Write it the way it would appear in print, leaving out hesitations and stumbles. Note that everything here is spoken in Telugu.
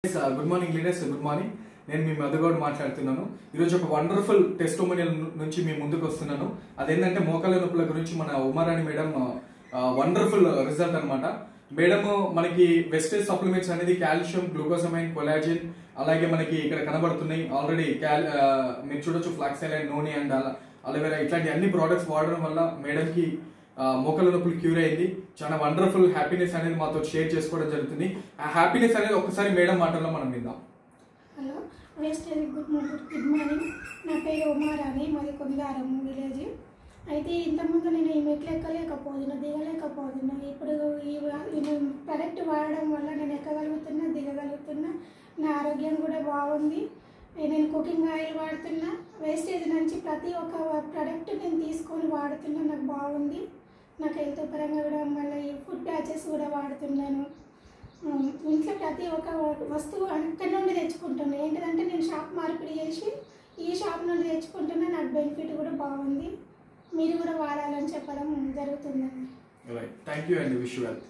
Good morning leaders, good morning. నేను మీ మధుగౌడ్ మాట్లాడుతున్నాను. ఈరోజు ఒక వండర్ఫుల్ టెస్టిమోనియల్ నుంచి మీ ముందుకు వస్తున్నాను. అదేంటంటే మోకాళ్ళ నొప్పుల గురించి మన ఉమారాణి మేడం వండర్ఫుల్ రిజల్ట్ అనమాట. మేడం మనకి వెస్టేజ్ సప్లిమెంట్స్ అనేది కాల్షియం, గ్లూకోసమైన్, కొలాజిన్ అలాగే మనకి ఇక్కడ కనబడుతున్నాయి. ఆల్రెడీ మీరు చూడొచ్చు ఫ్లాక్సైలైన్, నూనె అండ్ అలోవెరా ఇట్లాంటి అన్ని ప్రోడక్ట్స్ వాడడం వల్ల మేడంకి మోకాళ్ళ నొప్పులు క్యూర్ అయింది. చాలా వండర్ఫుల్ హ్యాపీనెస్ అనేది మాతో షేర్ చేసుకోవడం జరుగుతుంది. ఆ హ్యాపీనెస్ అనేది ఒకసారి మేడం మాటల్లో మనం విందాం. హలో వెస్టేజ్, గుడ్ మార్నింగ్. నా పేరు ఉమారాణి, మాది కొందారం విలేజ్. అయితే ఇంతకుముందు నేను ఈ మెట్లు ఎక్కలేకపోతున్నా, దిగలేకపోతున్నా. ఇప్పుడు ఈ ప్రొడక్ట్ వాడడం వల్ల నేను ఎక్కగలుగుతున్నా, దిగగలుగుతున్నా. నా ఆరోగ్యం కూడా బాగుంది. నేను కుకింగ్ ఆయిల్ వాడుతున్నా. వేస్టేజ్ నుంచి ప్రతి ఒక్క ప్రొడక్ట్ నేను తీసుకొని వాడుతున్నా. నాకు బాగుంది. నాకు హెల్త్ పరంగా కూడా మళ్ళీ ఫుడ్ ప్యాచెస్ కూడా వాడుతున్నాను. ఇంట్లో ప్రతి ఒక్క వస్తువు అక్కడి నుండి తెచ్చుకుంటున్నాను. ఏంటంటే నేను షాప్ మార్పిడి చేసి ఈ షాప్ నుండి తెచ్చుకుంటున్నా. నాకు బెనిఫిట్ కూడా బాగుంది. మీరు కూడా వాడాలని చెప్పడం జరుగుతుందండి. థ్యాంక్ యూ అండి. Wish you well.